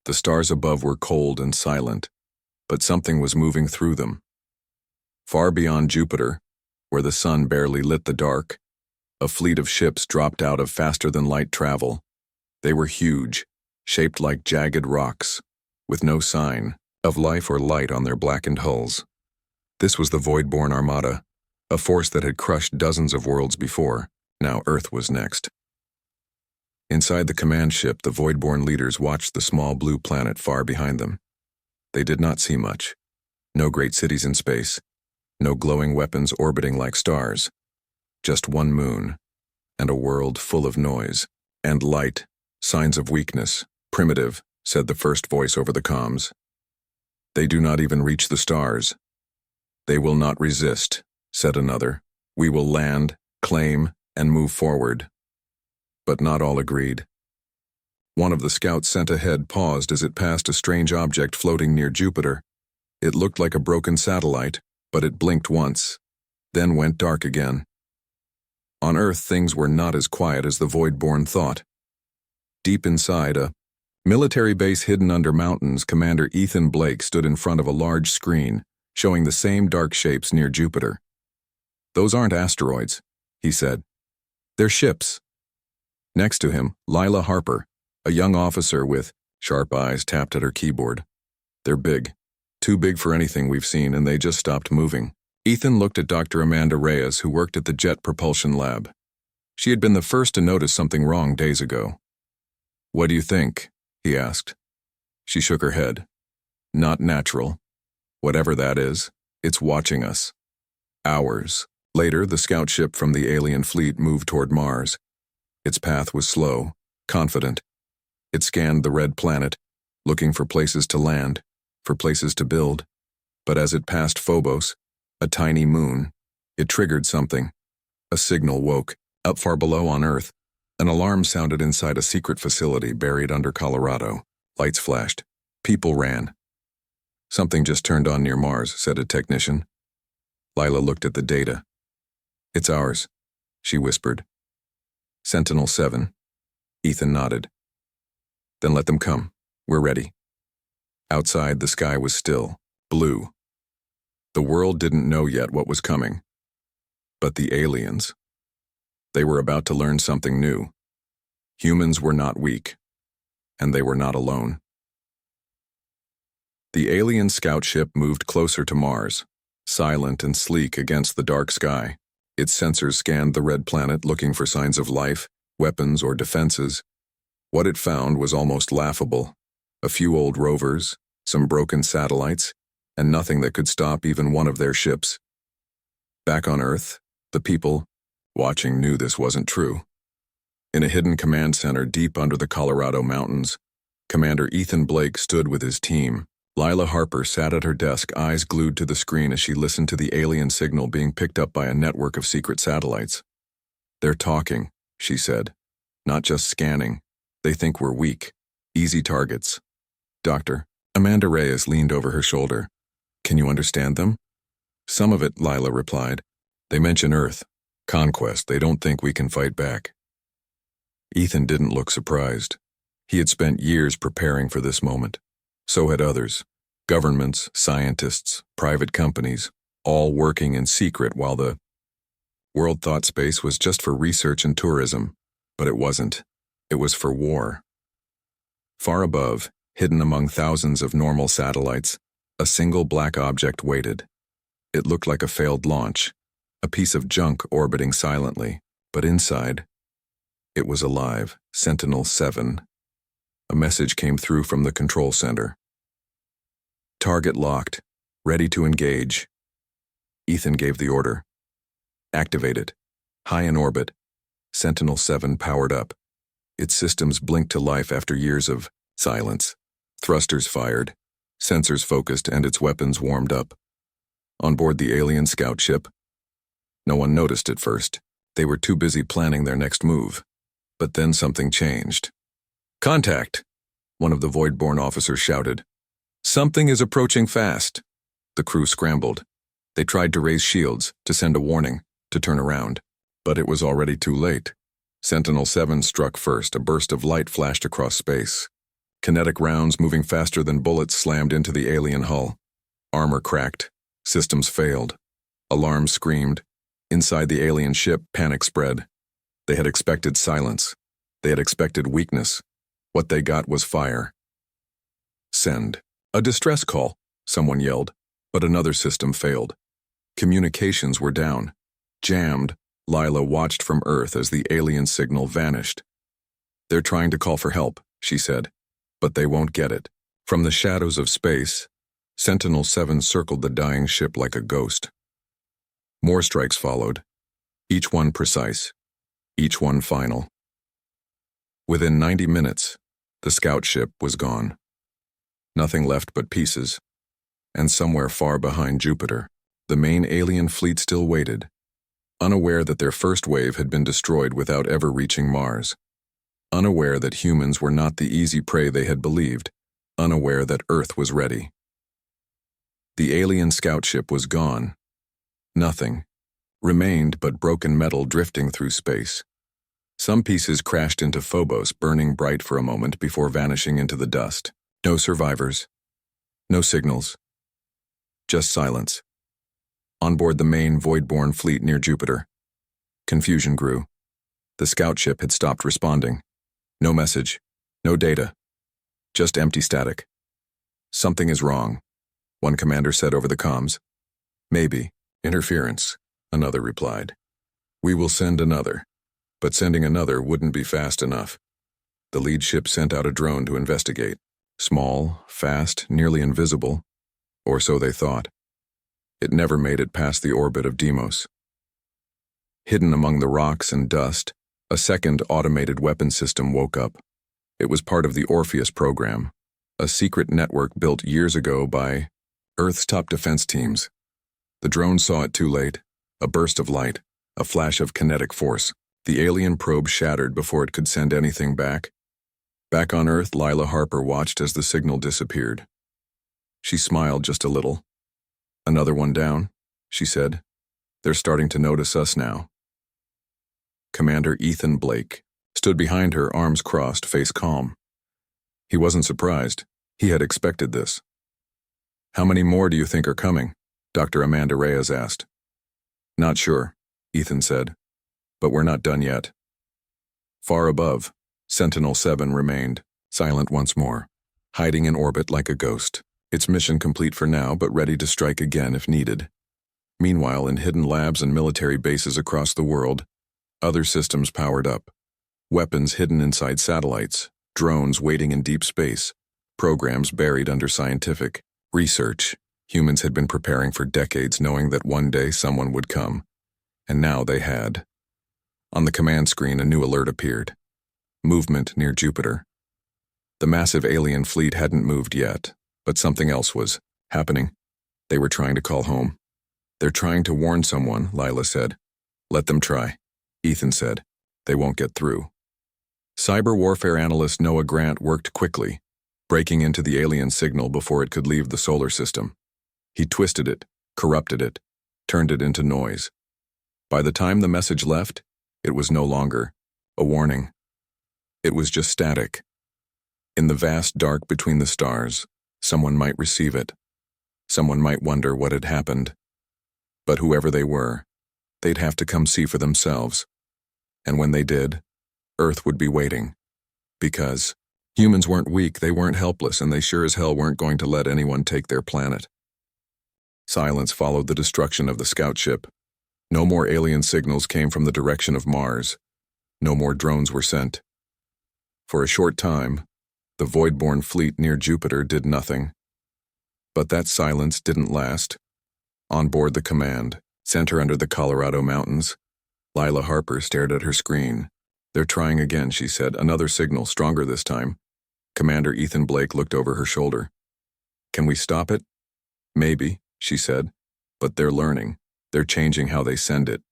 The stars above were cold and silent, but something was moving through them. Far beyond Jupiter, where the sun barely lit the dark, a fleet of ships dropped out of faster-than-light travel. They were huge, shaped like jagged rocks, with no sign of life or light on their blackened hulls. This was the Voidborn Armada, a force that had crushed dozens of worlds before. Now Earth was next. Inside the command ship, the Voidborn leaders watched the small blue planet far behind them. They did not see much. No great cities in space, no glowing weapons orbiting like stars. Just one moon, and a world full of noise and light, signs of weakness. Primitive, said the first voice over the comms. They do not even reach the stars. They will not resist, said another. We will land, claim, and move forward. But not all agreed. One of the scouts sent ahead paused as it passed a strange object floating near Jupiter. It looked like a broken satellite, but it blinked once, then went dark again. On Earth, things were not as quiet as the Voidborn thought. Deep inside a military base hidden under mountains, Commander Ethan Blake stood in front of a large screen, showing the same dark shapes near Jupiter. Those aren't asteroids, he said. They're ships. Next to him, Lila Harper, a young officer with sharp eyes, tapped at her keyboard. They're big. Too big for anything we've seen, and they just stopped moving. Ethan looked at Dr. Amanda Reyes, who worked at the Jet Propulsion Lab. She had been the first to notice something wrong days ago. What do you think? He asked. She shook her head. Not natural. Whatever that is, it's watching us. Hours later, the scout ship from the alien fleet moved toward Mars. Its path was slow, confident. It scanned the red planet, looking for places to land, for places to build. But as it passed Phobos, a tiny moon, it triggered something. A signal woke. Up far below on Earth, an alarm sounded inside a secret facility buried under Colorado. Lights flashed. People ran. Something just turned on near Mars, said a technician. Lila looked at the data. It's ours, she whispered. Sentinel-7. Ethan nodded. Then let them come. We're ready. Outside, the sky was still, blue. The world didn't know yet what was coming. But the aliens. They were about to learn something new. Humans were not weak, and they were not alone. The alien scout ship moved closer to Mars, silent and sleek against the dark sky. Its sensors scanned the red planet looking for signs of life, weapons, or defenses. What it found was almost laughable. A few old rovers, some broken satellites, and nothing that could stop even one of their ships. Back on Earth, the people, watching, knew this wasn't true. In a hidden command center deep under the Colorado mountains, Commander Ethan Blake stood with his team. Lila Harper sat at her desk, eyes glued to the screen as she listened to the alien signal being picked up by a network of secret satellites. They're talking, she said. Not just scanning. They think we're weak. Easy targets. Doctor, Amanda Reyes leaned over her shoulder. Can you understand them? Some of it, Lila replied. They mention Earth. Conquest. They don't think we can fight back. Ethan didn't look surprised. He had spent years preparing for this moment. So had others. Governments, scientists, private companies, all working in secret while the world thought space was just for research and tourism. But it wasn't. It was for war. Far above, hidden among thousands of normal satellites, a single black object waited. It looked like a failed launch, a piece of junk orbiting silently, but inside, it was alive. Sentinel-7. A message came through from the control center. Target locked. Ready to engage. Ethan gave the order. Activate it. High in orbit. Sentinel-7 powered up. Its systems blinked to life after years of silence. Thrusters fired. Sensors focused and its weapons warmed up. On board the alien scout ship, no one noticed at first. They were too busy planning their next move. But then something changed. Contact! One of the Voidborn officers shouted. Something is approaching fast. The crew scrambled. They tried to raise shields, to send a warning, to turn around. But it was already too late. Sentinel-7 struck first. A burst of light flashed across space. Kinetic rounds moving faster than bullets slammed into the alien hull. Armor cracked. Systems failed. Alarms screamed. Inside the alien ship, panic spread. They had expected silence. They had expected weakness. What they got was fire. Send. A distress call, someone yelled, but another system failed. Communications were down. Jammed, Lila watched from Earth as the alien signal vanished. "They're trying to call for help," she said, "but they won't get it." From the shadows of space, Sentinel-7 circled the dying ship like a ghost. More strikes followed, each one precise, each one final. Within 90 minutes, the scout ship was gone. Nothing left but pieces, and somewhere far behind Jupiter, the main alien fleet still waited, unaware that their first wave had been destroyed without ever reaching Mars, unaware that humans were not the easy prey they had believed, unaware that Earth was ready. The alien scout ship was gone. Nothing remained but broken metal drifting through space. Some pieces crashed into Phobos, burning bright for a moment before vanishing into the dust. No survivors. No signals. Just silence. On board the main void-born fleet near Jupiter, confusion grew. The scout ship had stopped responding. No message. No data. Just empty static. "Something is wrong," one commander said over the comms. "Maybe. Interference," another replied. "We will send another." But sending another wouldn't be fast enough. The lead ship sent out a drone to investigate. Small, fast, nearly invisible, or so they thought. It never made it past the orbit of Deimos. Hidden among the rocks and dust, a second automated weapon system woke up. It was part of the Orpheus program, a secret network built years ago by Earth's top defense teams. The drone saw it too late. A burst of light, a flash of kinetic force. The alien probe shattered before it could send anything back. Back on Earth, Lila Harper watched as the signal disappeared. She smiled just a little. "Another one down," she said. "They're starting to notice us now." Commander Ethan Blake stood behind her, arms crossed, face calm. He wasn't surprised. He had expected this. "How many more do you think are coming?" Dr. Amanda Reyes asked. "Not sure," Ethan said. "But we're not done yet." Far above, Sentinel-7 remained, silent once more, hiding in orbit like a ghost. Its mission complete for now, but ready to strike again if needed. Meanwhile, in hidden labs and military bases across the world, other systems powered up. Weapons hidden inside satellites, drones waiting in deep space, programs buried under scientific research. Humans had been preparing for decades, knowing that one day someone would come. And now they had. On the command screen, a new alert appeared. Movement near Jupiter. The massive alien fleet hadn't moved yet, but something else was happening. They were trying to call home. "They're trying to warn someone," Lila said. "Let them try," Ethan said. "They won't get through." Cyber warfare analyst Noah Grant worked quickly, breaking into the alien signal before it could leave the solar system. He twisted it, corrupted it, turned it into noise. By the time the message left, it was no longer a warning. It was just static. In the vast dark between the stars, someone might receive it. Someone might wonder what had happened. But whoever they were, they'd have to come see for themselves. And when they did, Earth would be waiting. Because humans weren't weak, they weren't helpless, and they sure as hell weren't going to let anyone take their planet. Silence followed the destruction of the scout ship. No more alien signals came from the direction of Mars. No more drones were sent. For a short time, the void-born fleet near Jupiter did nothing. But that silence didn't last. On board the command, center under the Colorado mountains, Lila Harper stared at her screen. "They're trying again," she said. "Another signal, stronger this time." Commander Ethan Blake looked over her shoulder. "Can we stop it?" "Maybe," she said. "But they're learning. They're changing how they send it."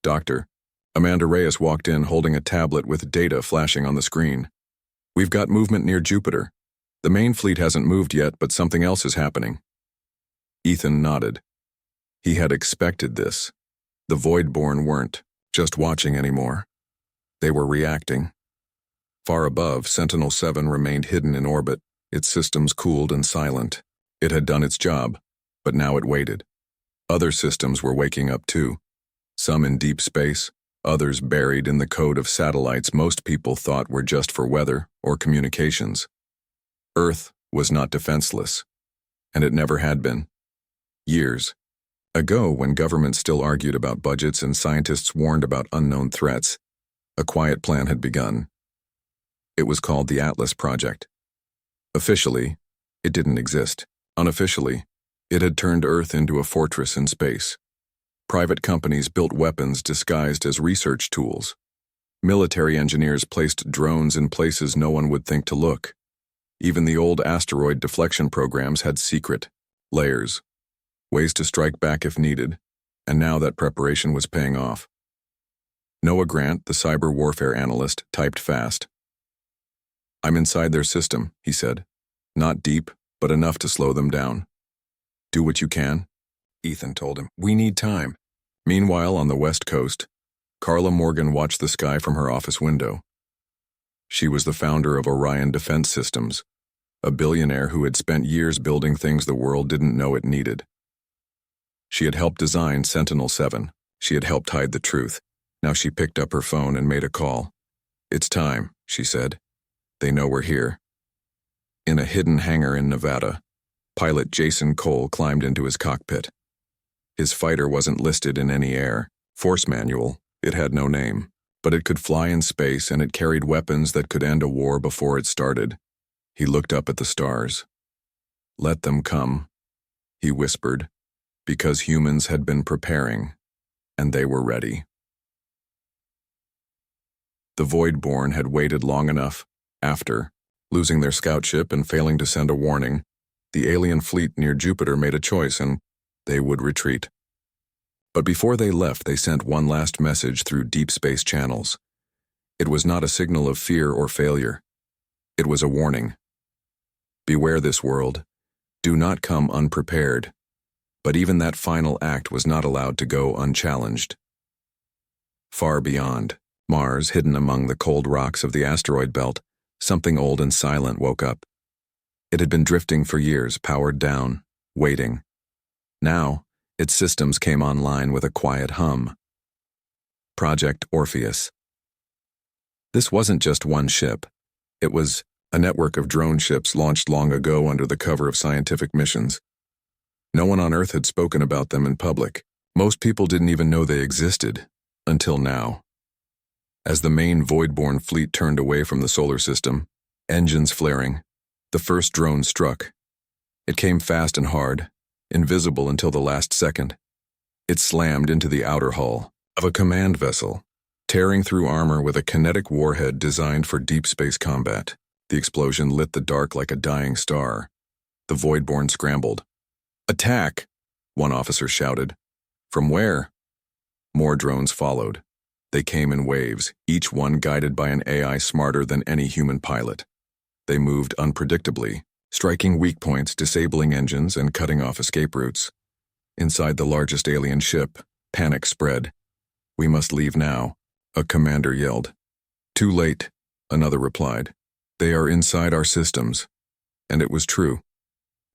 "Doctor," Amanda Reyes walked in holding a tablet with data flashing on the screen. "We've got movement near Jupiter. The main fleet hasn't moved yet, but something else is happening." Ethan nodded. He had expected this. The Voidborn weren't just watching anymore. They were reacting. Far above, Sentinel-7 remained hidden in orbit, its systems cooled and silent. It had done its job, but now it waited. Other systems were waking up too, some in deep space, others buried in the code of satellites most people thought were just for weather or communications. Earth was not defenseless, and it never had been. Years ago, when governments still argued about budgets and scientists warned about unknown threats, a quiet plan had begun. It was called the Atlas Project. Officially, it didn't exist. Unofficially, it had turned Earth into a fortress in space. Private companies built weapons disguised as research tools. Military engineers placed drones in places no one would think to look. Even the old asteroid deflection programs had secret layers, ways to strike back if needed, and now that preparation was paying off. Noah Grant, the cyber warfare analyst, typed fast. "I'm inside their system," he said. "Not deep, but enough to slow them down." "Do what you can," Ethan told him. "We need time." Meanwhile, on the West Coast, Carla Morgan watched the sky from her office window. She was the founder of Orion Defense Systems, a billionaire who had spent years building things the world didn't know it needed. She had helped design Sentinel-7. She had helped hide the truth. Now she picked up her phone and made a call. "It's time," she said. "They know we're here." In a hidden hangar in Nevada, pilot Jason Cole climbed into his cockpit. His fighter wasn't listed in any air force manual. It had no name, but it could fly in space and it carried weapons that could end a war before it started. He looked up at the stars. "Let them come," he whispered, because humans had been preparing, and they were ready. The Voidborn had waited long enough. After losing their scout ship and failing to send a warning, the alien fleet near Jupiter made a choice, and they would retreat. But before they left, they sent one last message through deep space channels. It was not a signal of fear or failure. It was a warning. Beware this world. Do not come unprepared. But even that final act was not allowed to go unchallenged. Far beyond, Mars, hidden among the cold rocks of the asteroid belt, something old and silent woke up. It had been drifting for years, powered down, waiting. Now, its systems came online with a quiet hum. Project Orpheus. This wasn't just one ship. It was a network of drone ships launched long ago under the cover of scientific missions. No one on Earth had spoken about them in public. Most people didn't even know they existed, until now. As the main Voidborn fleet turned away from the solar system, engines flaring, the first drone struck. It came fast and hard, invisible until the last second. It slammed into the outer hull of a command vessel, tearing through armor with a kinetic warhead designed for deep space combat. The explosion lit the dark like a dying star. The Voidborn scrambled. "Attack!" one officer shouted. "From where?" More drones followed. They came in waves, each one guided by an AI smarter than any human pilot. They moved unpredictably, striking weak points, disabling engines, and cutting off escape routes. Inside the largest alien ship, panic spread. "We must leave now," a commander yelled. "Too late," another replied. "They are inside our systems." And it was true.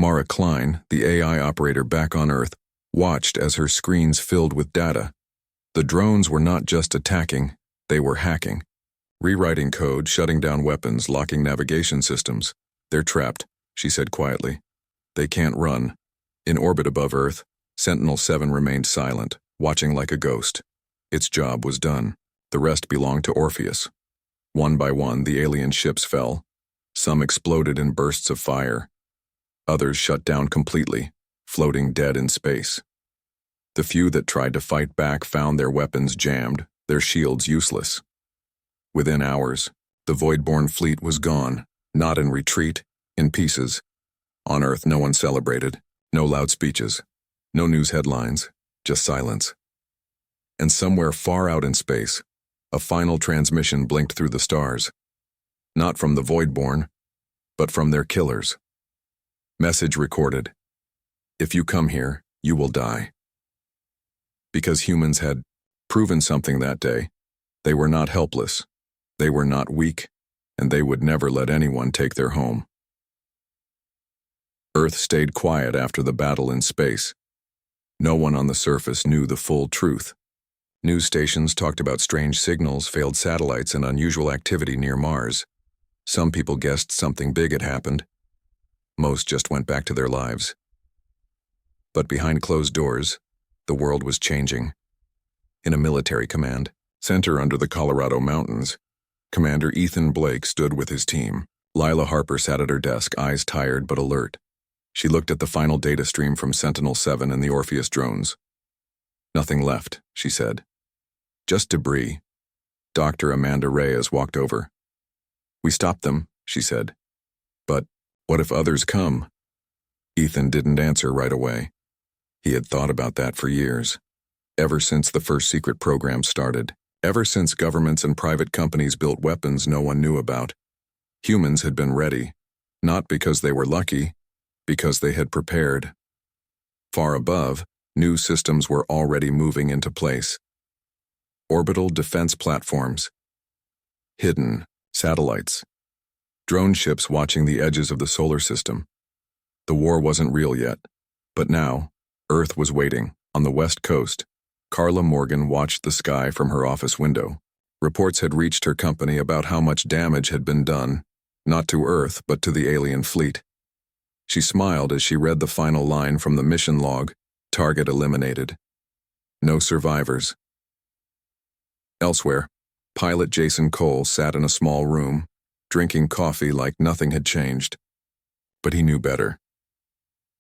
Mara Klein, the AI operator back on Earth, watched as her screens filled with data. The drones were not just attacking, they were hacking. Rewriting code, shutting down weapons, locking navigation systems. "They're trapped," she said quietly. "They can't run." In orbit above Earth, Sentinel-7 remained silent, watching like a ghost. Its job was done. The rest belonged to Orpheus. One by one, the alien ships fell. Some exploded in bursts of fire. Others shut down completely, floating dead in space. The few that tried to fight back found their weapons jammed, their shields useless. Within hours, the Voidborn fleet was gone, not in retreat, in pieces. On Earth, no one celebrated, no loud speeches, no news headlines, just silence. And somewhere far out in space, a final transmission blinked through the stars. Not from the Voidborn, but from their killers. Message recorded. "If you come here, you will die." Because humans had proven something that day. They were not helpless. They were not weak. and they would never let anyone take their home. Earth stayed quiet after the battle in space. No one on the surface knew the full truth. News stations talked about strange signals, failed satellites, and unusual activity near Mars. Some people guessed something big had happened. Most just went back to their lives. But behind closed doors, the world was changing. In a military command center under the Colorado mountains, Commander Ethan Blake stood with his team. Lila Harper sat at her desk, eyes tired but alert. She looked at the final data stream from Sentinel-7 and the Orpheus drones. "Nothing left," she said. "Just debris." Dr. Amanda Reyes walked over. "We stopped them," she said. "But what if others come?" Ethan didn't answer right away. He had thought about that for years. Ever since the first secret program started. Ever since governments and private companies built weapons no one knew about. Humans had been ready. Not because they were lucky, because they had prepared. Far above, new systems were already moving into place. Orbital defense platforms. Hidden satellites. Drone ships watching the edges of the solar system. The war wasn't real yet, but now, Earth was waiting. On the west coast, Carla Morgan watched the sky from her office window. Reports had reached her company about how much damage had been done, not to Earth but to the alien fleet. She smiled as she read the final line from the mission log, "Target eliminated. No survivors." Elsewhere, pilot Jason Cole sat in a small room, drinking coffee like nothing had changed. But he knew better.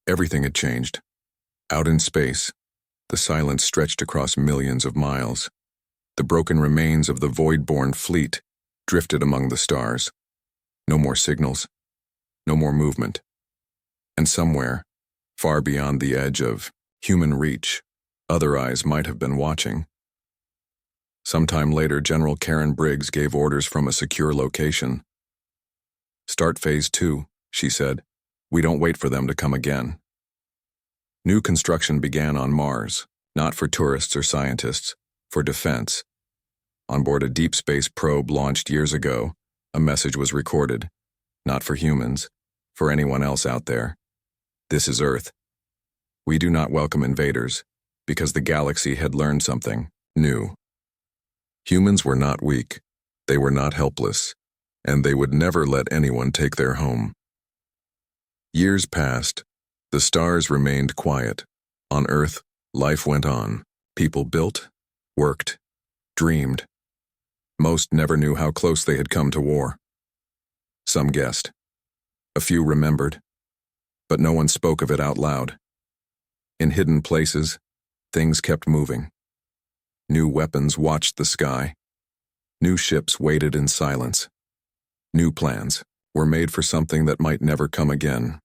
Everything had changed. Out in space, the silence stretched across millions of miles. The broken remains of the void-born fleet drifted among the stars. No more signals, no more movement. And somewhere, far beyond the edge of human reach, other eyes might have been watching. Sometime later, General Karen Briggs gave orders from a secure location. "Start Phase 2, she said. "We don't wait for them to come again." New construction began on Mars, not for tourists or scientists, for defense. On board a deep space probe launched years ago, a message was recorded, not for humans, for anyone else out there. "This is Earth. We do not welcome invaders," because the galaxy had learned something new. Humans were not weak, they were not helpless, and they would never let anyone take their home. Years passed. The stars remained quiet. On Earth, life went on. People built, worked, dreamed. Most never knew how close they had come to war. Some guessed. A few remembered. But no one spoke of it out loud. In hidden places, things kept moving. New weapons watched the sky. New ships waited in silence. New plans were made for something that might never come again.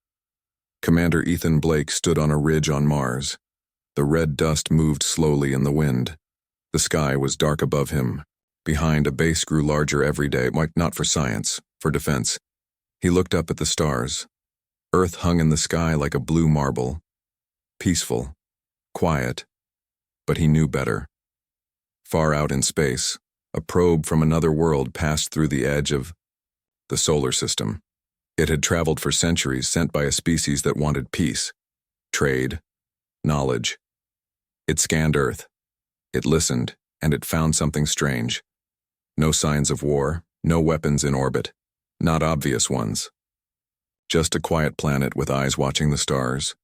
Commander Ethan Blake stood on a ridge on Mars. The red dust moved slowly in the wind. The sky was dark above him. Behind, a base grew larger every day, not for science, for defense. He looked up at the stars. Earth hung in the sky like a blue marble. Peaceful, quiet, but he knew better. Far out in space, a probe from another world passed through the edge of the solar system. It had traveled for centuries, sent by a species that wanted peace, trade, knowledge. It scanned Earth. It listened, and it found something strange. No signs of war, no weapons in orbit, not obvious ones. Just a quiet planet with eyes watching the stars.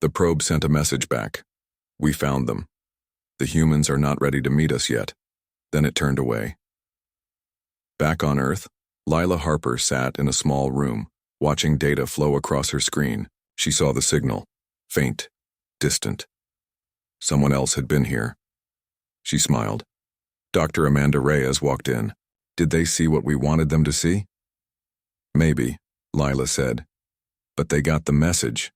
The probe sent a message back. "We found them. The humans are not ready to meet us yet." Then it turned away. Back on Earth, Lila Harper sat in a small room, watching data flow across her screen. She saw the signal, faint, distant. Someone else had been here. She smiled. Dr. Amanda Reyes walked in. "Did they see what we wanted them to see?" "Maybe," Lila said. "But they got the message."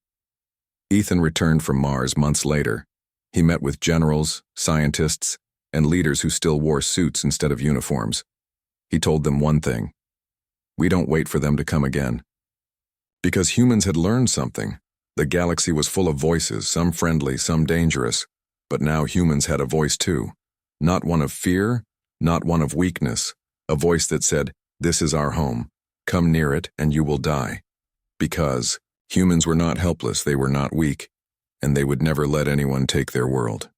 Ethan returned from Mars months later. He met with generals, scientists, and leaders who still wore suits instead of uniforms. He told them one thing: we don't wait for them to come again. Because humans had learned something. The galaxy was full of voices, some friendly, some dangerous. But now humans had a voice too. Not one of fear, not one of weakness. A voice that said, This is our home. Come near it and you will die. Because humans were not helpless, they were not weak, and they would never let anyone take their world.